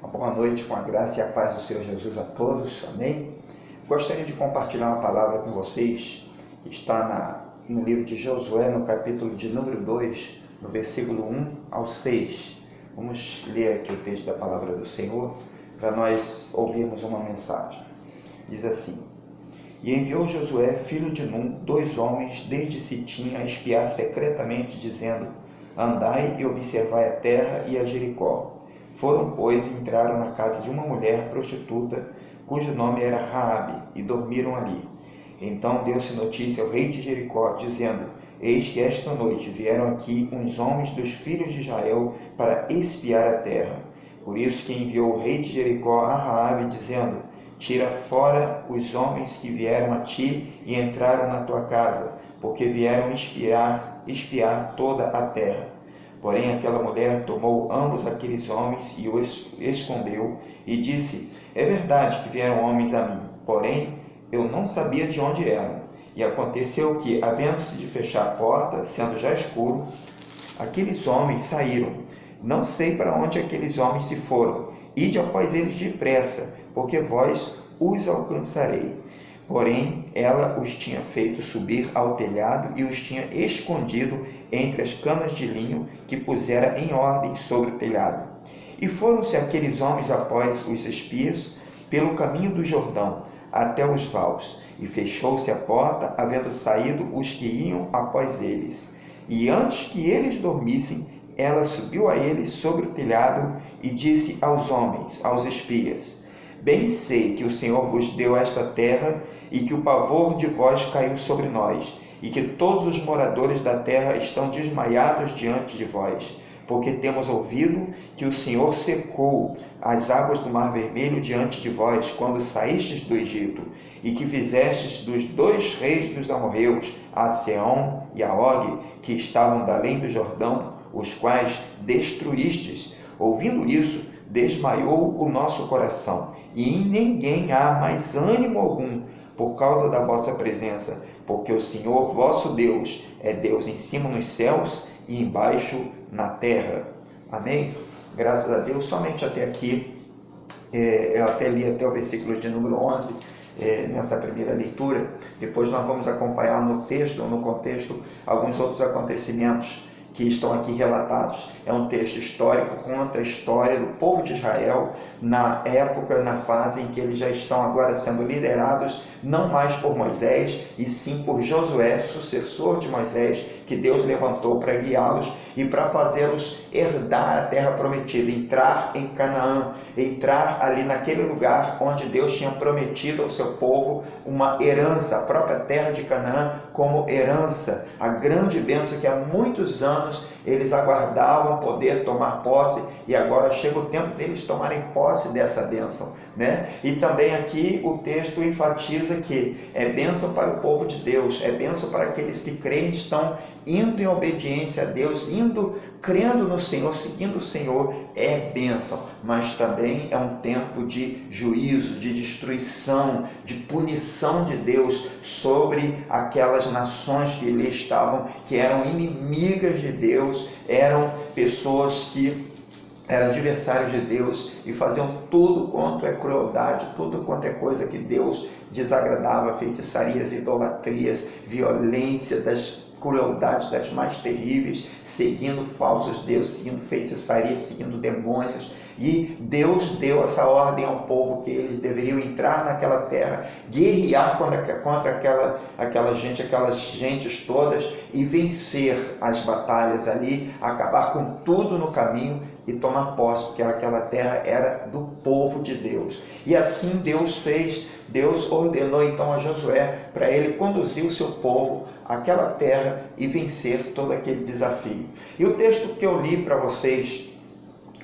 Uma boa noite com a graça e a paz do Senhor Jesus a todos, amém? Gostaria de compartilhar uma palavra com vocês, que está no livro de Josué, no capítulo de número 2, no versículo 1 ao 6. Vamos ler aqui o texto da palavra do Senhor, para nós ouvirmos uma mensagem. Diz assim: E enviou Josué, filho de Num, 2 homens desde Sitim a espiar secretamente, dizendo: Andai e observai a terra e a Jericó. Foram, pois, e entraram na casa de uma mulher prostituta, cujo nome era Raabe, e dormiram ali. Então deu-se notícia ao rei de Jericó, dizendo: Eis que esta noite vieram aqui uns homens dos filhos de Israel para espiar a terra. Por isso que enviou o rei de Jericó a Raabe, dizendo: Tira fora os homens que vieram a ti e entraram na tua casa, porque vieram espiar toda a terra. Porém aquela mulher tomou ambos aqueles homens e os escondeu, e disse: É verdade que vieram homens a mim, porém eu não sabia de onde eram. E aconteceu que, havendo-se de fechar a porta, sendo já escuro, aqueles homens saíram. Não sei para onde aqueles homens se foram. Ide após eles depressa, porque vós os alcançarei. Porém, ela os tinha feito subir ao telhado e os tinha escondido entre as camas de linho que pusera em ordem sobre o telhado. E foram-se aqueles homens após os espias pelo caminho do Jordão até os vales, e fechou-se a porta, havendo saído os que iam após eles. E antes que eles dormissem, ela subiu a eles sobre o telhado e disse aos homens, aos espias: Bem sei que o Senhor vos deu esta terra, e que o pavor de vós caiu sobre nós, e que todos os moradores da terra estão desmaiados diante de vós, porque temos ouvido que o Senhor secou as águas do Mar Vermelho diante de vós, quando saístes do Egito, e que fizestes dos 2 reis dos amorreus, a Seom e a Og, que estavam da além do Jordão, os quais destruístes. Ouvindo isso, desmaiou o nosso coração, e em ninguém há mais ânimo algum, por causa da vossa presença, porque o Senhor vosso Deus é Deus em cima nos céus e embaixo na terra. Amém? Graças a Deus, somente até aqui, eu até li até o versículo de número 11, nessa primeira leitura. Depois nós vamos acompanhar no texto, no contexto, alguns outros acontecimentos que estão aqui relatados. É um texto histórico, conta a história do povo de Israel na época, na fase em que eles já estão agora sendo liderados, não mais por Moisés, e sim por Josué, sucessor de Moisés, que Deus levantou para guiá-los e para fazê-los herdar a terra prometida, entrar em Canaã, entrar ali naquele lugar onde Deus tinha prometido ao seu povo uma herança, a própria terra de Canaã como herança, a grande bênção que há muitos anos eles aguardavam poder tomar posse, e agora chega o tempo deles tomarem posse dessa bênção, né? E também aqui o texto enfatiza que é bênção para o povo de Deus, é bênção para aqueles que creem, estão indo em obediência a Deus, crendo no Senhor, seguindo o Senhor, é bênção, mas também é um tempo de juízo, de destruição, de punição de Deus sobre aquelas nações que ali estavam, que eram inimigas de Deus, eram pessoas que eram adversários de Deus e faziam tudo quanto é crueldade, tudo quanto é coisa que Deus desagradava, feitiçarias, idolatrias, violência, crueldades das mais terríveis, seguindo falsos deuses, seguindo feitiçaria, seguindo demônios. E Deus deu essa ordem ao povo que eles deveriam entrar naquela terra, guerrear contra aquelas gentes todas e vencer as batalhas ali, acabar com tudo no caminho e tomar posse, porque aquela terra era do povo de Deus. E assim Deus fez. Deus ordenou então a Josué para ele conduzir o seu povo àquela terra e vencer todo aquele desafio. E o texto que eu li para vocês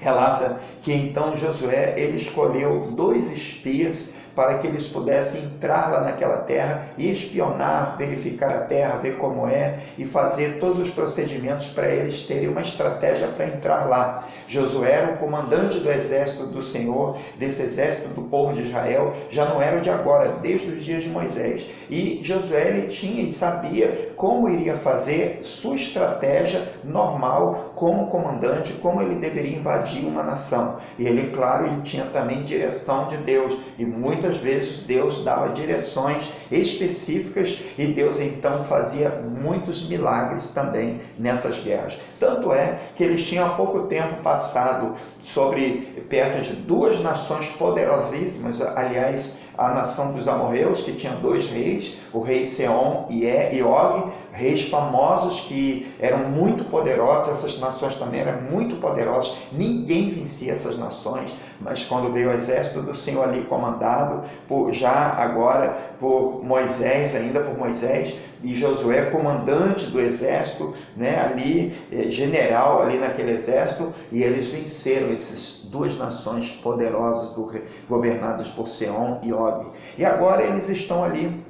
relata que então Josué ele escolheu 2 espias para que eles pudessem entrar lá naquela terra e espionar, verificar a terra, ver como é e fazer todos os procedimentos para eles terem uma estratégia para entrar lá. Josué era o comandante do exército do Senhor, desse exército do povo de Israel, já não era o de agora, desde os dias de Moisés. E Josué ele tinha e sabia como iria fazer sua estratégia normal como comandante, como ele deveria invadir uma nação. E ele, claro, ele tinha também direção de Deus, e muitas vezes Deus dava direções específicas e Deus então fazia muitos milagres também nessas guerras. Tanto é que eles tinham há pouco tempo passado perto de duas nações poderosíssimas, aliás, a nação dos amorreus, que tinha dois reis, o rei Seom e Og, reis famosos que eram muito poderosos. Essas nações também eram muito poderosas, ninguém vencia essas nações, mas quando veio o exército do Senhor ali comandado, por Moisés, e Josué, comandante do exército, ali, general ali naquele exército, e eles venceram essas duas nações poderosas governadas por Seom e Og. E agora eles estão ali,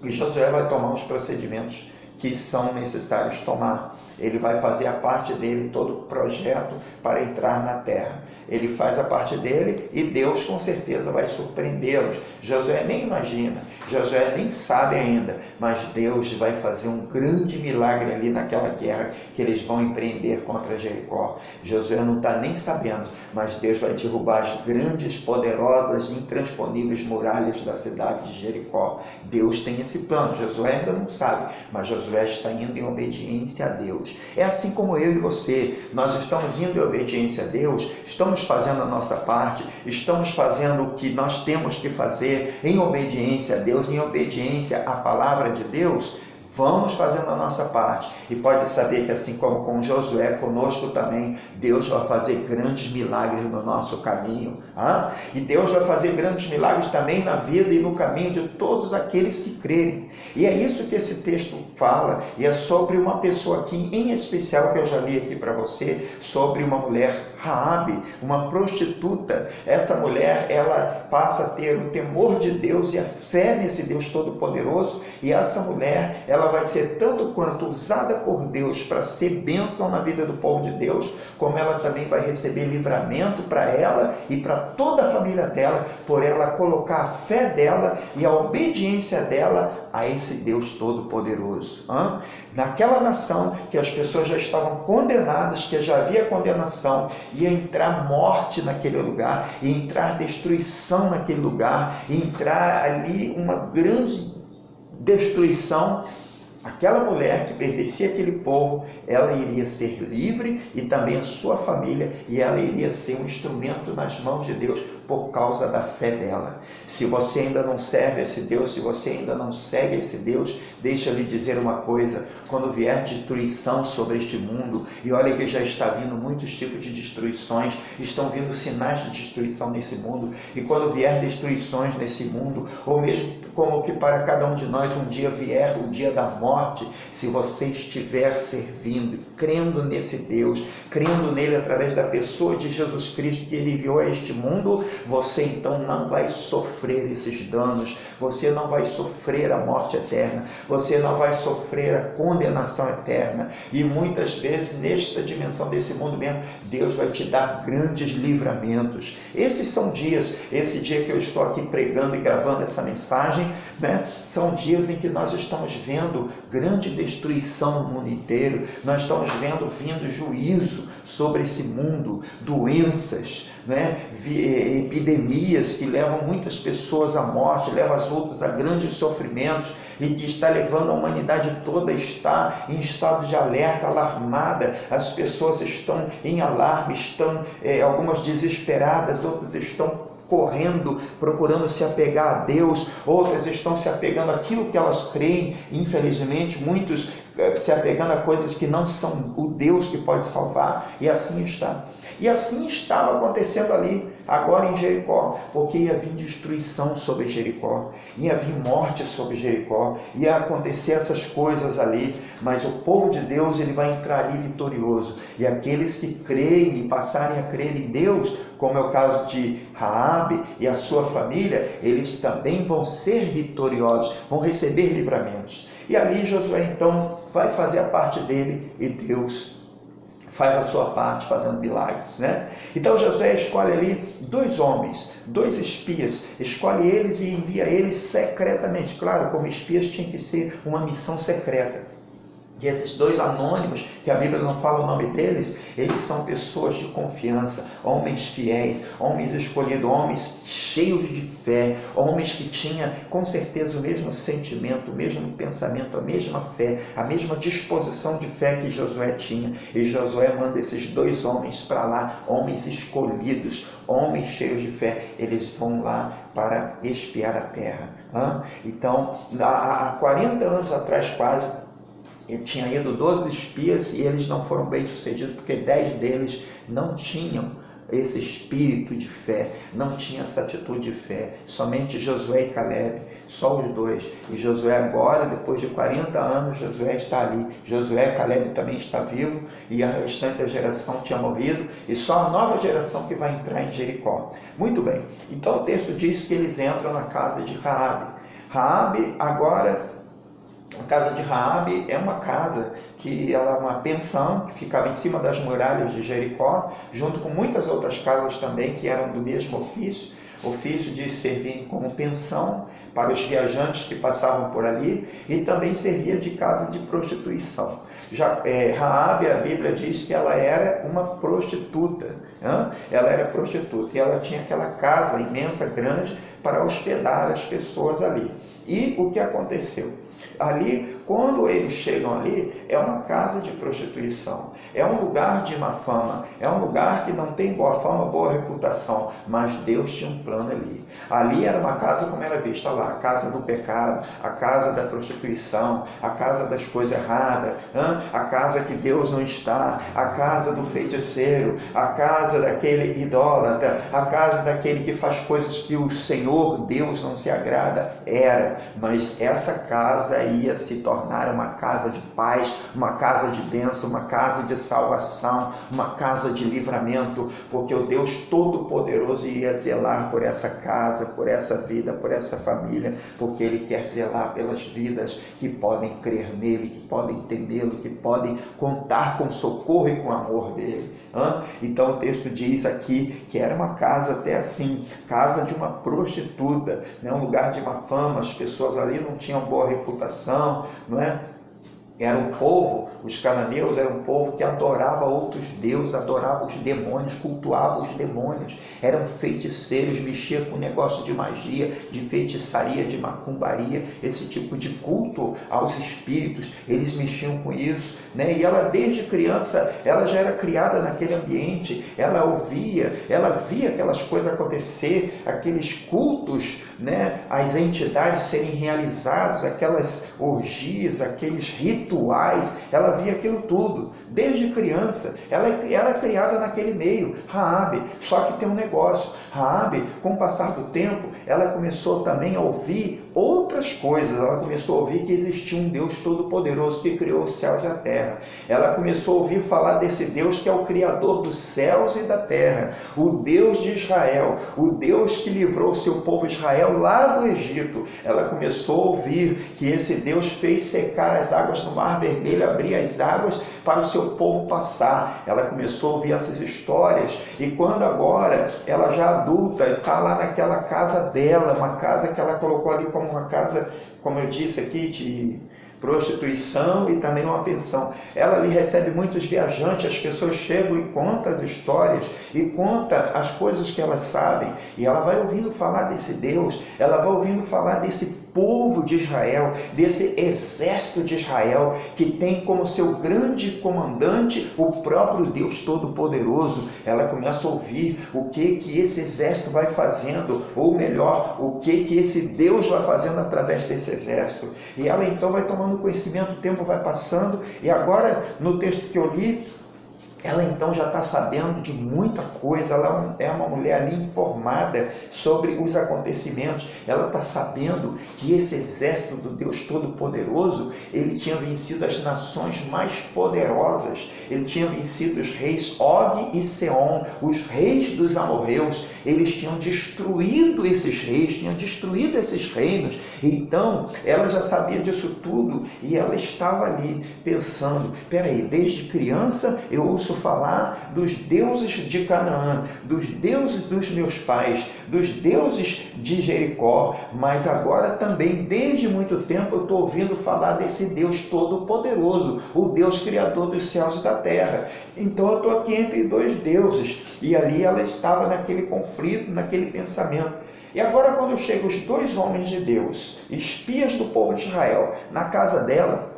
e Josué vai tomar os procedimentos que são necessários tomar. Ele vai fazer a parte dele, todo o projeto para entrar na terra. Ele faz a parte dele e Deus com certeza vai surpreendê-los. Josué nem imagina, Josué nem sabe ainda, mas Deus vai fazer um grande milagre ali naquela guerra que eles vão empreender contra Jericó. Josué não está nem sabendo, mas Deus vai derrubar as grandes, poderosas, intransponíveis muralhas da cidade de Jericó. Deus tem esse plano, Josué ainda não sabe, mas Josué está indo em obediência a Deus. É assim como eu e você, nós estamos indo em obediência a Deus, estamos fazendo a nossa parte, estamos fazendo o que nós temos que fazer em obediência a Deus, em obediência à palavra de Deus. Vamos fazendo a nossa parte, e pode saber que assim como com Josué, conosco também, Deus vai fazer grandes milagres no nosso caminho, e Deus vai fazer grandes milagres também na vida e no caminho de todos aqueles que crerem. E é isso que esse texto fala, e é sobre uma pessoa aqui em especial que eu já li aqui para você, sobre uma mulher, Raabe, uma prostituta. Essa mulher, ela passa a ter o temor de Deus e a fé nesse Deus Todo-Poderoso, e essa mulher, ela vai ser tanto quanto usada por Deus para ser bênção na vida do povo de Deus, como ela também vai receber livramento para ela e para toda a família dela, por ela colocar a fé dela e a obediência dela a esse Deus Todo-Poderoso. Naquela nação que as pessoas já estavam condenadas, que já havia condenação, ia entrar morte naquele lugar, ia entrar destruição naquele lugar, ia entrar ali uma grande destruição. Aquela mulher que pertencia àquele povo, ela iria ser livre, e também a sua família, e ela iria ser um instrumento nas mãos de Deus por causa da fé dela. Se você ainda não serve esse Deus, se você ainda não segue esse Deus, deixa eu lhe dizer uma coisa: quando vier destruição sobre este mundo, e olha que já está vindo muitos tipos de destruições, estão vindo sinais de destruição nesse mundo, e quando vier destruições nesse mundo, ou mesmo como que para cada um de nós um dia vier o dia da morte, se você estiver servindo, crendo nesse Deus, crendo nele através da pessoa de Jesus Cristo que ele enviou a este mundo, você então não vai sofrer esses danos, você não vai sofrer a morte eterna, você não vai sofrer a condenação eterna, e muitas vezes nesta dimensão desse mundo mesmo, Deus vai te dar grandes livramentos. Esses são dias, esse dia que eu estou aqui pregando e gravando essa mensagem, são dias em que nós estamos vendo grande destruição no mundo inteiro, nós estamos vendo vindo juízo sobre esse mundo, doenças, epidemias que levam muitas pessoas à morte, levam as outras a grandes sofrimentos, e que está levando a humanidade toda a estar em estado de alerta, alarmada. As pessoas estão em alarme, estão algumas desesperadas, outras estão correndo, procurando se apegar a Deus, outras estão se apegando àquilo que elas creem, infelizmente, muitos se apegando a coisas que não são o Deus que pode salvar, e assim está. E assim estava acontecendo ali, agora em Jericó, porque ia vir destruição sobre Jericó, ia vir morte sobre Jericó, ia acontecer essas coisas ali, mas o povo de Deus, ele vai entrar ali vitorioso, e aqueles que creem e passarem a crer em Deus, como é o caso de Raabe e a sua família, eles também vão ser vitoriosos, vão receber livramentos. E ali Josué então vai fazer a parte dele e Deus faz a sua parte fazendo milagres, né? Então Josué escolhe ali 2 homens, 2 espias, escolhe eles e envia eles secretamente. Claro, como espias tinha que ser uma missão secreta. E esses 2 anônimos, que a Bíblia não fala o nome deles, eles são pessoas de confiança, homens fiéis, homens escolhidos, homens cheios de fé, homens que tinham com certeza o mesmo sentimento, o mesmo pensamento, a mesma fé, a mesma disposição de fé que Josué tinha. E Josué manda esses 2 homens para lá, homens escolhidos, homens cheios de fé, eles vão lá para espiar a terra. Então, há 40 anos atrás quase, tinha ido 12 espias e eles não foram bem sucedidos porque 10 deles não tinham esse espírito de fé, não tinham essa atitude de fé. Somente Josué e Caleb, só os 2. E Josué agora, depois de 40 anos, Josué está ali. Josué e Caleb também está vivo e a restante da geração tinha morrido e só a nova geração que vai entrar em Jericó. Muito bem, então o texto diz que eles entram na casa de Raabe. Raabe agora... A casa de Raabe é uma casa que ela é uma pensão que ficava em cima das muralhas de Jericó, junto com muitas outras casas também que eram do mesmo ofício de servir como pensão para os viajantes que passavam por ali, e também servia de casa de prostituição. Raabe, a Bíblia diz que ela era uma prostituta, ela era prostituta e ela tinha aquela casa imensa, grande, para hospedar as pessoas ali. E o que aconteceu? Ali, quando eles chegam ali, é uma casa de prostituição, é um lugar de má fama, é um lugar que não tem boa fama, boa reputação, mas Deus tinha um plano ali. Ali era uma casa como era vista lá, a casa do pecado, a casa da prostituição, a casa das coisas erradas, a casa que Deus não está, a casa do feiticeiro, a casa daquele idólatra, a casa daquele que faz coisas que o Senhor Deus não se agrada. Mas essa casa ia se tornar uma casa de paz, uma casa de bênção, uma casa de salvação, uma casa de livramento, porque o Deus Todo-Poderoso ia zelar por essa casa, por essa vida, por essa família, porque Ele quer zelar pelas vidas que podem crer nele, que podem temê-lo, que podem contar com socorro e com amor dele. Então o texto diz aqui que era uma casa até assim, casa de uma prostituta, né? Um lugar de má fama, as pessoas ali não tinham boa reputação, não é? Era um povo, os cananeus eram um povo que adorava outros deuses, adorava os demônios, cultuava os demônios, eram feiticeiros, mexia com negócio de magia, de feitiçaria, de macumbaria, esse tipo de culto aos espíritos, eles mexiam com isso, né? E ela desde criança, ela já era criada naquele ambiente, ela ouvia, ela via aquelas coisas acontecer, aqueles cultos, né? As entidades serem realizados, aquelas orgias, aqueles rituais, ela via aquilo tudo, desde criança, ela era criada naquele meio, Raabe. Só que tem um negócio, Raabe, com o passar do tempo, ela começou também a ouvir outras coisas, ela começou a ouvir que existia um Deus Todo-Poderoso que criou os céus e a terra, ela começou a ouvir falar desse Deus que é o Criador dos céus e da terra, o Deus de Israel, o Deus que livrou o seu povo Israel lá do Egito. Ela começou a ouvir que esse Deus fez secar as águas no Mar Vermelho, abrir as águas para o seu povo passar. Ela começou a ouvir essas histórias, e quando agora ela já adulta, está lá naquela casa dela, uma casa que ela colocou ali como uma casa, como eu disse aqui, de prostituição e também uma pensão. Ela ali recebe muitos viajantes, as pessoas chegam e contam as histórias e contam as coisas que elas sabem, e ela vai ouvindo falar desse Deus, ela vai ouvindo falar desse povo de Israel, desse exército de Israel, que tem como seu grande comandante o próprio Deus Todo-Poderoso. Ela começa a ouvir o que esse exército vai fazendo, ou melhor, o que esse Deus vai fazendo através desse exército. E ela então vai tomando conhecimento, o tempo vai passando, e agora no texto que eu li, ela então já está sabendo de muita coisa, ela é uma mulher ali informada sobre os acontecimentos, ela está sabendo que esse exército do Deus Todo-Poderoso, ele tinha vencido as nações mais poderosas, ele tinha vencido os reis Og e Seom, os reis dos amorreus, eles tinham destruído esses reis, tinham destruído esses reinos, então ela já sabia disso tudo e ela estava ali pensando, peraí, desde criança eu ouço falar dos deuses de Canaã, dos deuses dos meus pais, dos deuses de Jericó, mas agora também, desde muito tempo, eu estou ouvindo falar desse Deus Todo-Poderoso, o Deus Criador dos céus e da terra. Então eu estou aqui entre dois deuses, e ali ela estava naquele conflito, naquele pensamento. E agora, quando chegam os dois homens de Deus, espias do povo de Israel, na casa dela,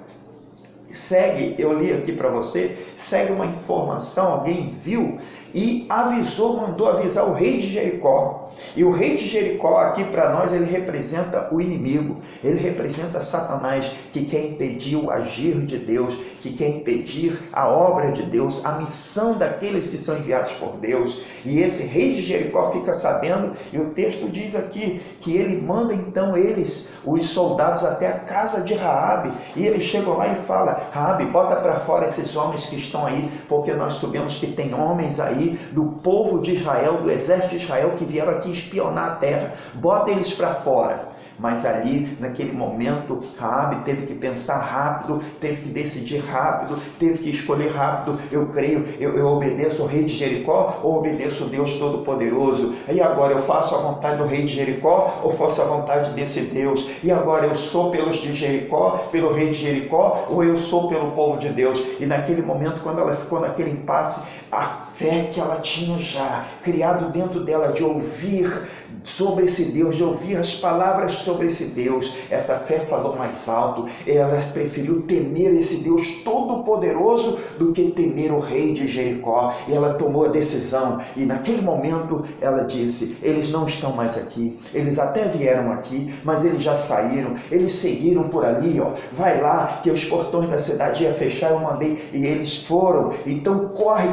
segue, eu li aqui para você, segue uma informação, alguém viu e avisou, mandou avisar o rei de Jericó. E o rei de Jericó aqui para nós, ele representa o inimigo, ele representa Satanás, que quer impedir o agir de Deus, que quer impedir a obra de Deus, a missão daqueles que são enviados por Deus. E esse rei de Jericó fica sabendo, e o texto diz aqui que ele manda então eles, os soldados, até a casa de Raabe, e eles chegam lá e falam, Raabe, bota para fora esses homens que estão aí, porque nós sabemos que tem homens aí do povo de Israel, do exército de Israel, que vieram aqui espionar a terra, bota eles para fora. Mas ali, naquele momento, Raabe teve que pensar rápido, teve que decidir rápido, teve que escolher rápido. Eu creio, eu obedeço ao rei de Jericó ou obedeço ao Deus Todo-Poderoso? E agora eu faço a vontade do rei de Jericó ou faço a vontade desse Deus? E agora eu sou pelos de Jericó, pelo rei de Jericó, ou eu sou pelo povo de Deus? E naquele momento, quando ela ficou naquele impasse, a fé que ela tinha já criado dentro dela de ouvir sobre esse Deus, de ouvir as palavras sobre esse Deus, essa fé falou mais alto. Ela preferiu temer esse Deus Todo-Poderoso do que temer o rei de Jericó, e ela tomou a decisão, e naquele momento ela disse, eles não estão mais aqui, eles até vieram aqui, mas eles já saíram, eles seguiram por ali, ó, vai lá, que os portões da cidade iam fechar, eu mandei, e eles foram, então corre,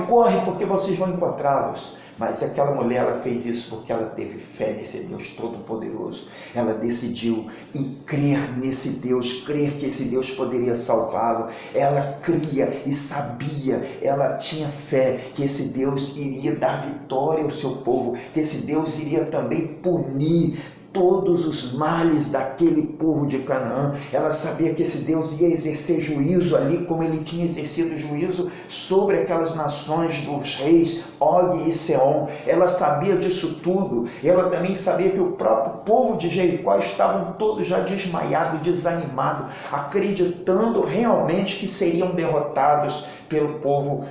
porque vocês vão encontrá-los. Mas aquela mulher, ela fez isso porque ela teve fé nesse Deus Todo-Poderoso. Ela decidiu em crer nesse Deus, crer que esse Deus poderia salvá-lo. Ela cria e sabia, ela tinha fé que esse Deus iria dar vitória ao seu povo, que esse Deus iria também punir todos os males daquele povo de Canaã. Ela sabia que esse Deus ia exercer juízo ali, como ele tinha exercido juízo sobre aquelas nações dos reis Og e Seom. Ela sabia disso tudo. Ela também sabia que o próprio povo de Jericó estavam todos já desmaiados, desanimados, acreditando realmente que seriam derrotados pelo povo,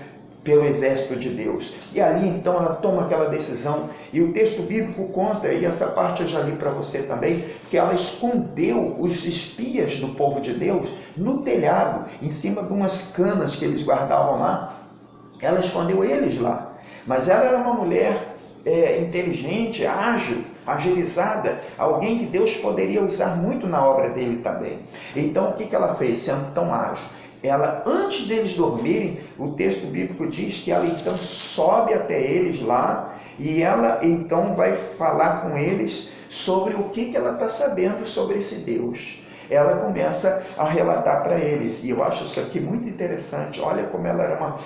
pelo exército de Deus. E ali então ela toma aquela decisão, e o texto bíblico conta, e essa parte eu já li para você também, que ela escondeu os espias do povo de Deus no telhado, em cima de umas canas que eles guardavam lá. Ela escondeu eles lá, mas ela era uma mulher inteligente, ágil, agilizada, alguém que Deus poderia usar muito na obra dele também. Então o que ela fez, sendo tão ágil? Ela, antes deles dormirem, o texto bíblico diz que ela então sobe até eles lá, e ela então vai falar com eles sobre o que ela está sabendo sobre esse Deus. Ela começa a relatar para eles, e eu acho isso aqui muito interessante. Olha como ela era uma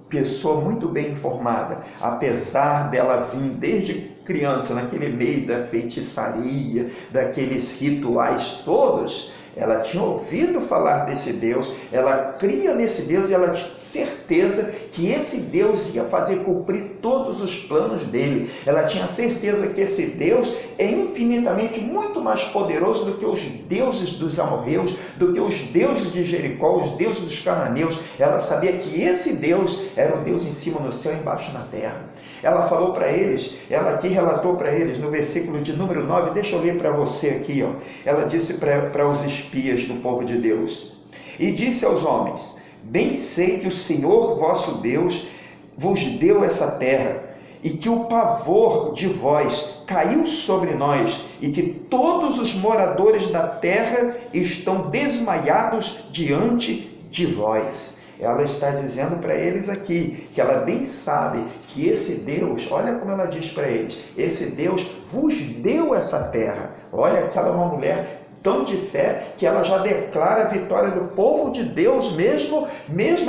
pessoa muito bem informada, apesar dela vir desde criança naquele meio da feitiçaria, daqueles rituais todos. Ela tinha ouvido falar desse Deus, ela cria nesse Deus, e ela tinha certeza que esse Deus ia fazer cumprir todos os planos dele. Ela tinha certeza que esse Deus é infinitamente muito mais poderoso do que os deuses dos amorreus, do que os deuses de Jericó, os deuses dos cananeus. Ela sabia que esse Deus era o Deus em cima no céu e embaixo na terra. Ela falou para eles, ela aqui relatou para eles, no versículo de número 9, deixa eu ler para você aqui, ó. Ela disse para os espias do povo de Deus, e disse aos homens, bem sei que o Senhor vosso Deus vos deu essa terra, e que o pavor de vós caiu sobre nós, e que todos os moradores da terra estão desmaiados diante de vós. ela está dizendo para eles aqui, que ela bem sabe que esse Deus, olha como ela diz para eles, esse Deus vos deu essa terra. Olha que ela é uma mulher tão de fé, que ela já declara a vitória do povo de Deus, mesmo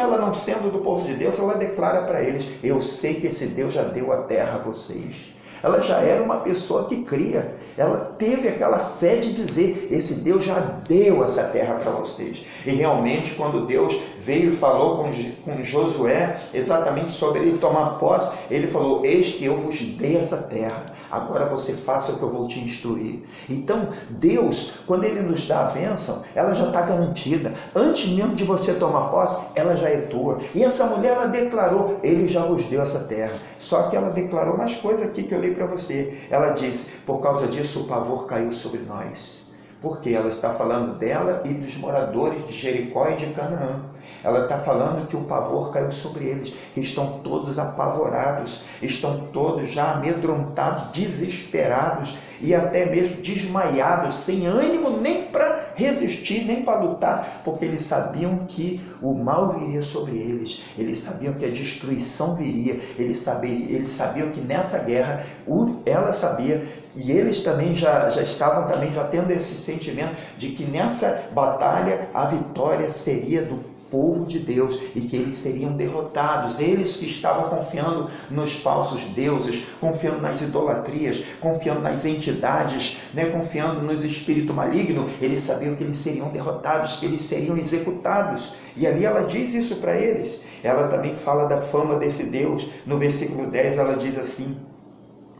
ela não sendo do povo de Deus, ela declara para eles, eu sei que esse Deus já deu a terra a vocês. Ela já era uma pessoa que cria, ela teve aquela fé de dizer, esse Deus já deu essa terra para vocês. E realmente quando Deus veio e falou com Josué, exatamente sobre ele tomar posse, ele falou, eis que eu vos dei essa terra, agora você faça o que eu vou te instruir. Então Deus, quando ele nos dá a bênção, ela já está garantida, antes mesmo de você tomar posse, ela já é tua. E essa mulher, ela declarou, ele já vos deu essa terra. Só que ela declarou mais coisa aqui que eu li para você. Ela disse, por causa disso o pavor caiu sobre nós. Porque ela está falando dela e dos moradores de Jericó e de Canaã. Ela está falando que o pavor caiu sobre eles. Estão todos apavorados, estão todos já amedrontados, desesperados e até mesmo desmaiados, sem ânimo nem para resistir, nem para lutar, porque eles sabiam que o mal viria sobre eles, eles sabiam que a destruição viria, eles sabiam que nessa guerra, ela sabia, e eles também já estavam também já tendo esse sentimento de que nessa batalha a vitória seria do povo de Deus e que eles seriam derrotados. Eles que estavam confiando nos falsos deuses, confiando nas idolatrias, confiando nas entidades, confiando nos espíritos malignos, eles sabiam que eles seriam derrotados, que eles seriam executados. E ali ela diz isso para eles. Ela também fala da fama desse Deus. No versículo 10 ela diz assim,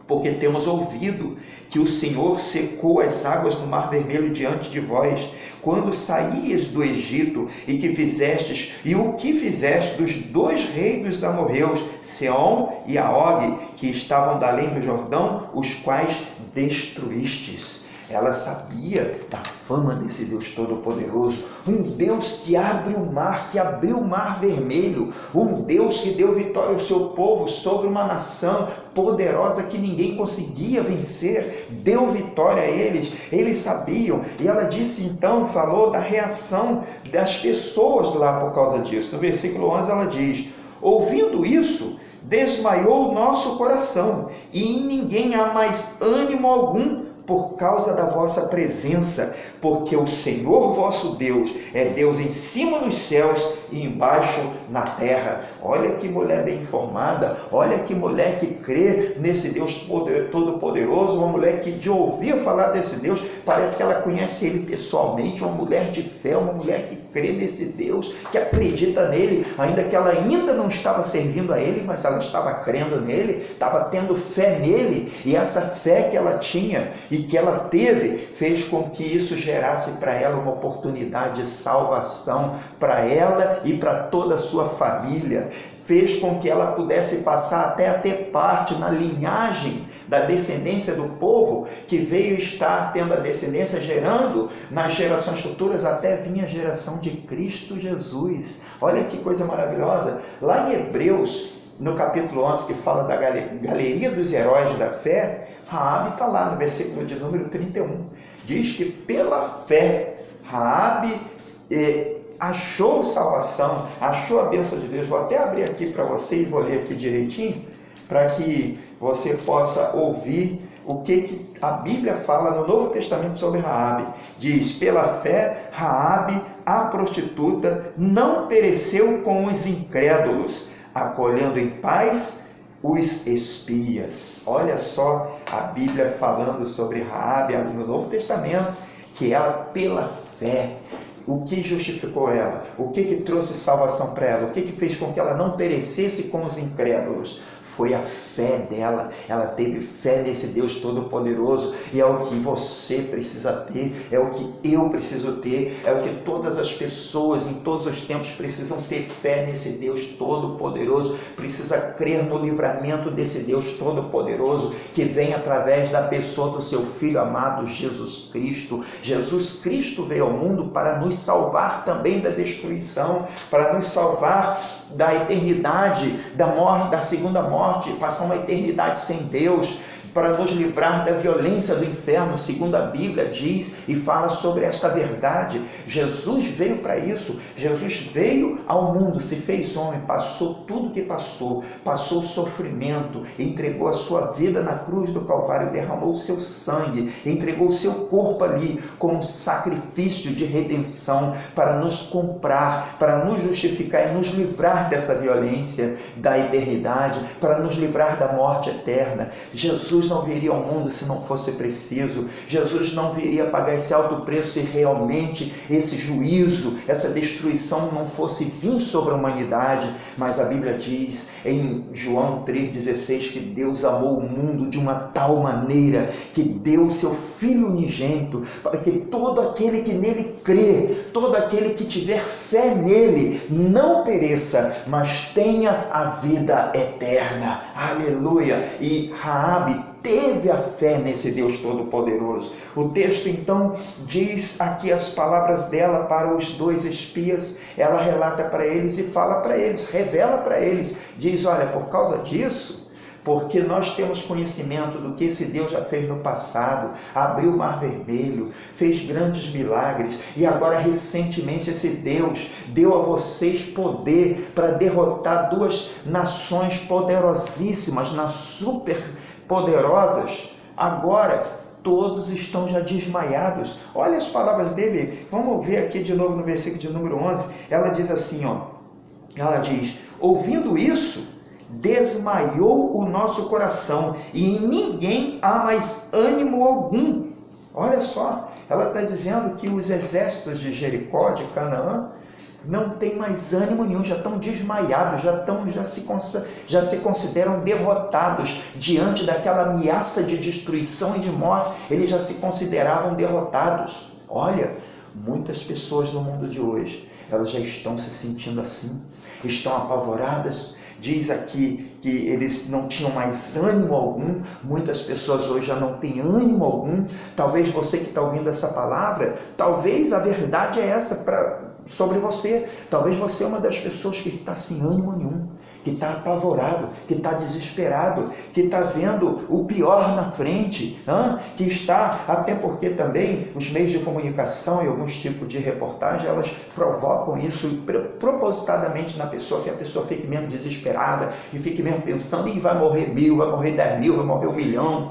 porque temos ouvido que o Senhor secou as águas do Mar Vermelho diante de vós, quando saíes do Egito, e o que fizeste dos 2 reis dos amorreus, Seom e Og, que estavam da além do Jordão, os quais destruístes. Ela sabia da fama desse Deus Todo-Poderoso, um Deus que abre o mar, que abriu o Mar Vermelho, um Deus que deu vitória ao seu povo sobre uma nação poderosa que ninguém conseguia vencer, deu vitória a eles sabiam, e ela disse então, falou da reação das pessoas lá por causa disso. No versículo 11 ela diz, ouvindo isso, desmaiou o nosso coração, e em ninguém há mais ânimo algum, por causa da vossa presença, porque o Senhor vosso Deus é Deus em cima nos céus e embaixo na terra. Olha que mulher bem informada, olha que mulher que crê nesse Deus todo-poderoso, uma mulher que de ouvir falar desse Deus, parece que ela conhece ele pessoalmente, uma mulher de fé, uma mulher que crê nesse Deus, que acredita nele, ainda que ela ainda não estava servindo a ele, mas ela estava crendo nele, estava tendo fé nele, e essa fé que ela tinha e que ela teve, fez com que isso gerasse para ela uma oportunidade de salvação para ela e para toda a sua família, fez com que ela pudesse passar até a ter parte na linhagem da descendência do povo, que veio estar tendo a descendência, gerando nas gerações futuras, até vinha a geração de Cristo Jesus. Olha que coisa maravilhosa, lá em Hebreus, no capítulo 11, que fala da galeria dos heróis da fé, Raabe está lá no versículo de número 31, diz que pela fé, Raabe achou salvação, achou a bênção de Deus. Vou até abrir aqui para você e vou ler aqui direitinho, para que você possa ouvir o que a Bíblia fala no Novo Testamento sobre Raabe. Diz, pela fé, Raabe, a prostituta, não pereceu com os incrédulos, acolhendo em paz os espias. Olha só a Bíblia falando sobre Raabe no Novo Testamento, que ela, pela fé, o que justificou ela? O que trouxe salvação para ela? O que fez com que ela não perecesse com os incrédulos? Foi a fé dela, ela teve fé nesse Deus Todo-Poderoso, e é o que você precisa ter, é o que eu preciso ter, é o que todas as pessoas em todos os tempos precisam ter fé nesse Deus Todo-Poderoso, precisa crer no livramento desse Deus Todo-Poderoso, que vem através da pessoa do seu Filho amado Jesus Cristo. Jesus Cristo veio ao mundo para nos salvar também da destruição, para nos salvar da eternidade, da morte, da segunda morte, passar uma eternidade sem Deus, para nos livrar da violência do inferno, segundo a Bíblia diz e fala sobre esta verdade. Jesus veio para isso. Jesus veio ao mundo, se fez homem, passou tudo que passou o sofrimento, entregou a sua vida na cruz do Calvário, derramou o seu sangue, entregou o seu corpo ali como sacrifício de redenção para nos comprar, para nos justificar e nos livrar dessa violência da eternidade, para nos livrar da morte eterna. Jesus não viria ao mundo se não fosse preciso. Jesus não viria pagar esse alto preço se realmente esse juízo, essa destruição não fosse vir sobre a humanidade. Mas a Bíblia diz em João 3,16 que Deus amou o mundo de uma tal maneira que deu o seu Filho unigênito, para que todo aquele que nele crê, todo aquele que tiver fé nele, não pereça, mas tenha a vida eterna. Aleluia! E Raabe teve a fé nesse Deus Todo-Poderoso. O texto então diz aqui as palavras dela para os dois espias. Ela relata para eles e fala para eles, revela para eles, diz: olha, por causa disso, porque nós temos conhecimento do que esse Deus já fez no passado, abriu o Mar Vermelho, fez grandes milagres, e agora recentemente esse Deus deu a vocês poder para derrotar duas nações poderosíssimas, super poderosas. Agora todos estão já desmaiados. Olha as palavras dele, vamos ver aqui de novo no versículo de número 11, ela diz assim, ela diz: ouvindo isso, desmaiou o nosso coração, e em ninguém há mais ânimo algum. Olha só, ela está dizendo que os exércitos de Jericó, de Canaã, não tem mais ânimo nenhum, já estão desmaiados, já se consideram derrotados diante daquela ameaça de destruição e de morte. Eles já se consideravam derrotados. Olha, muitas pessoas no mundo de hoje, elas já estão se sentindo assim, estão apavoradas. Diz aqui que eles não tinham mais ânimo algum. Muitas pessoas hoje já não têm ânimo algum. Talvez você que está ouvindo essa palavra, talvez a verdade é essa sobre você. Talvez você é uma das pessoas que está sem ânimo nenhum, que está apavorado, que está desesperado, que está vendo o pior na frente, que está, até porque também os meios de comunicação e alguns tipos de reportagem, elas provocam isso propositadamente na pessoa, que a pessoa fique mesmo desesperada e fique mesmo pensando: vai morrer 1000, vai morrer 10 mil, vai morrer 1 milhão.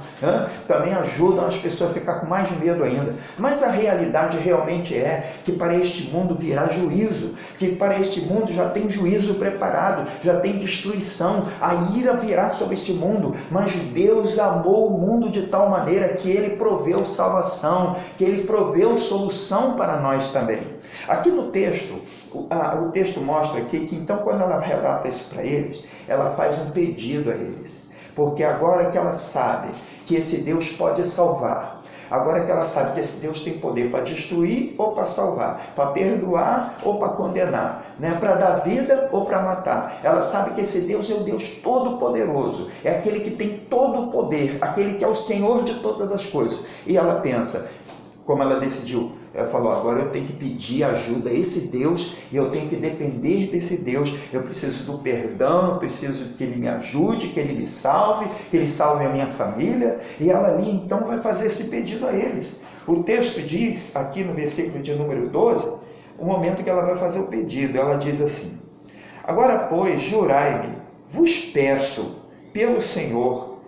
Também ajudam as pessoas a ficar com mais medo ainda. Mas a realidade realmente é que para este mundo virá juízo, que para este mundo já tem juízo preparado, já tem destruição, a ira virá sobre esse mundo. Mas Deus amou o mundo de tal maneira que Ele proveu salvação, que Ele proveu solução para nós também. Aqui no texto, o texto mostra aqui que então, quando ela relata isso para eles, ela faz um pedido a eles, porque agora que ela sabe que esse Deus pode salvar, agora que ela sabe que esse Deus tem poder para destruir ou para salvar, para perdoar ou para condenar, para dar vida ou para matar, ela sabe que esse Deus é o Deus Todo-Poderoso, é aquele que tem todo o poder, aquele que é o Senhor de todas as coisas. E ela pensa, como ela decidiu, ela falou: agora eu tenho que pedir ajuda a esse Deus, e eu tenho que depender desse Deus, eu preciso do perdão, eu preciso que Ele me ajude, que Ele me salve, que Ele salve a minha família. E ela ali então vai fazer esse pedido a eles. O texto diz, aqui no versículo de número 12, o momento que ela vai fazer o pedido, ela diz assim: agora, pois, jurai-me, vos peço pelo Senhor,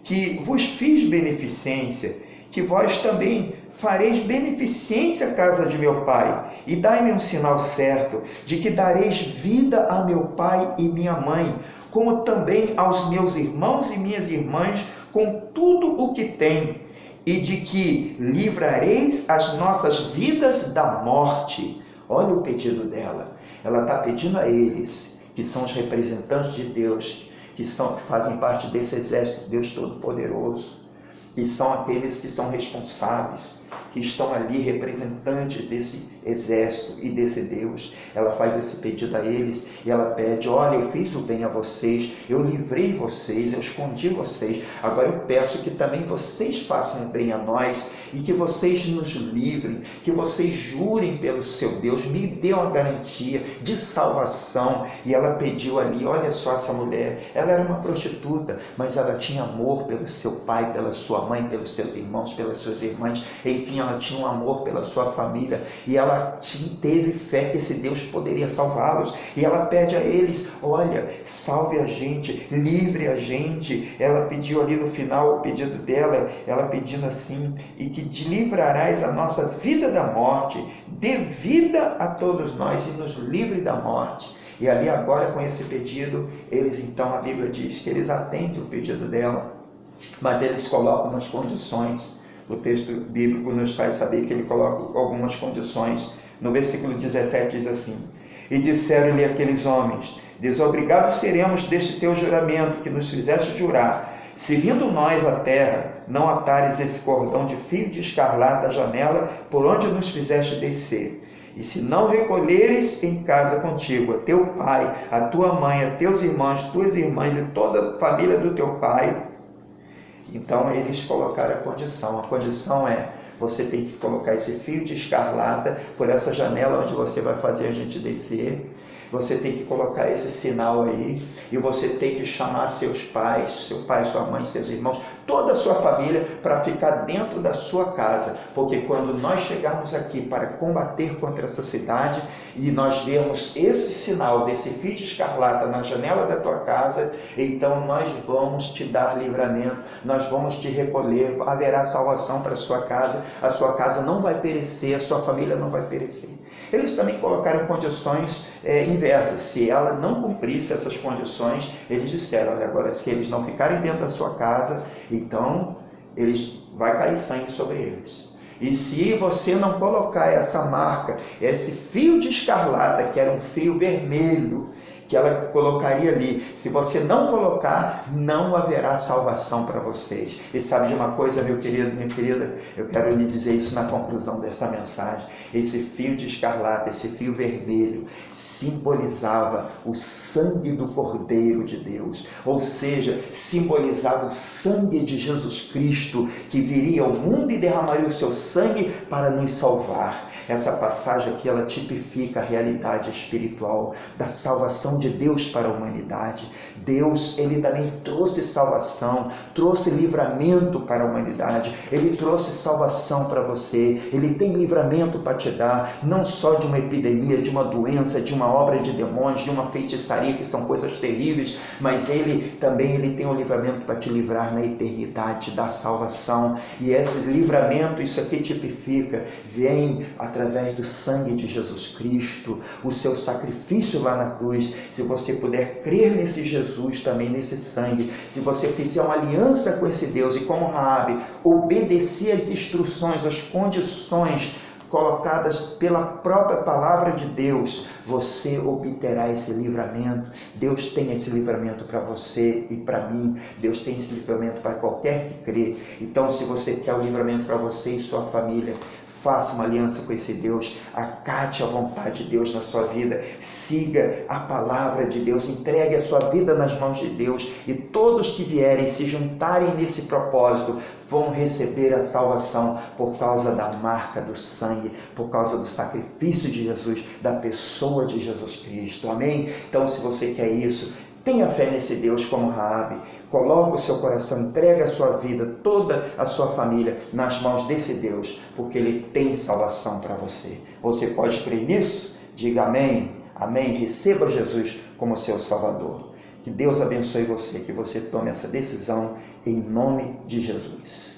que vos fiz beneficência, que vós também fareis beneficência à casa de meu pai, e dai-me um sinal certo, de que dareis vida a meu pai e minha mãe, como também aos meus irmãos e minhas irmãs, com tudo o que têm, e de que livrareis as nossas vidas da morte. Olha o pedido dela. Ela está pedindo a eles, que são os representantes de Deus, que fazem parte desse exército de Deus Todo-Poderoso, que são aqueles que são responsáveis, que estão ali representantes desse exército e desse Deus. Ela faz esse pedido a eles e ela pede: olha, eu fiz o bem a vocês, eu livrei vocês, eu escondi vocês, agora eu peço que também vocês façam o bem a nós e que vocês nos livrem, que vocês jurem pelo seu Deus, me dê uma garantia de salvação. E ela pediu ali, olha só essa mulher, ela era uma prostituta, mas ela tinha amor pelo seu pai, pela sua mãe, pelos seus irmãos, pelas suas irmãs, enfim, ela tinha um amor pela sua família e ela teve fé que esse Deus poderia salvá-los. E ela pede a eles: olha, salve a gente, livre a gente. Ela pediu ali no final, o pedido dela, ela pedindo assim: e que te livrarás a nossa vida da morte, dê vida a todos nós e nos livre da morte. E ali agora, com esse pedido, eles então, a Bíblia diz que eles atendem o pedido dela, mas eles colocam umas condições. O texto bíblico nos faz saber que ele coloca algumas condições. No versículo 17 diz assim: e disseram-lhe aqueles homens: desobrigados seremos deste teu juramento que nos fizeste jurar, se vindo nós à terra, não atares esse cordão de fio de escarlate da janela por onde nos fizeste descer. E se não recolheres em casa contigo a teu pai, a tua mãe, a teus irmãos, tuas irmãs e toda a família do teu pai. Então eles colocaram a condição é: você tem que colocar esse fio de escarlata por essa janela onde você vai fazer a gente descer. Você tem que colocar esse sinal aí, e você tem que chamar seus pais, seu pai, sua mãe, seus irmãos, toda a sua família para ficar dentro da sua casa, porque quando nós chegarmos aqui para combater contra essa cidade e nós vermos esse sinal desse fio de escarlata na janela da tua casa, então nós vamos te dar livramento, nós vamos te recolher, haverá salvação para a sua casa não vai perecer, a sua família não vai perecer. Eles também colocaram condições inversas. Se ela não cumprisse essas condições, eles disseram: olha, agora se eles não ficarem dentro da sua casa, então vai cair sangue sobre eles. E se você não colocar essa marca, esse fio de escarlata, que era um fio vermelho, que ela colocaria ali, se você não colocar, não haverá salvação para vocês. E sabe de uma coisa, meu querido, minha querida, eu quero lhe dizer isso na conclusão desta mensagem. Esse fio de escarlata, esse fio vermelho, simbolizava o sangue do Cordeiro de Deus, ou seja, simbolizava o sangue de Jesus Cristo, que viria ao mundo e derramaria o seu sangue para nos salvar. Essa passagem aqui, ela tipifica a realidade espiritual da salvação de Deus para a humanidade. Deus, ele também trouxe salvação, trouxe livramento para a humanidade. Ele trouxe salvação para você. Ele tem livramento para te dar, não só de uma epidemia, de uma doença, de uma obra de demônios, de uma feitiçaria, que são coisas terríveis, mas ele tem o livramento para te livrar na eternidade da salvação. E esse livramento, isso aqui tipifica, vem através do sangue de Jesus Cristo, o seu sacrifício lá na cruz. Se você puder crer nesse Jesus, também nesse sangue, se você fizer uma aliança com esse Deus e como Raabe, obedecer às instruções, às condições colocadas pela própria palavra de Deus, você obterá esse livramento. Deus tem esse livramento para você e para mim. Deus tem esse livramento para qualquer que crê. Então, se você quer o livramento para você e sua família, faça uma aliança com esse Deus, acate a vontade de Deus na sua vida, siga a palavra de Deus, entregue a sua vida nas mãos de Deus, e todos que vierem se juntarem nesse propósito vão receber a salvação por causa da marca do sangue, por causa do sacrifício de Jesus, da pessoa de Jesus Cristo. Amém? Então, se você quer isso, tenha fé nesse Deus como Raabe, coloque o seu coração, entregue a sua vida, toda a sua família nas mãos desse Deus, porque Ele tem salvação para você. Você pode crer nisso? Diga amém, amém, receba Jesus como seu Salvador. Que Deus abençoe você, que você tome essa decisão em nome de Jesus.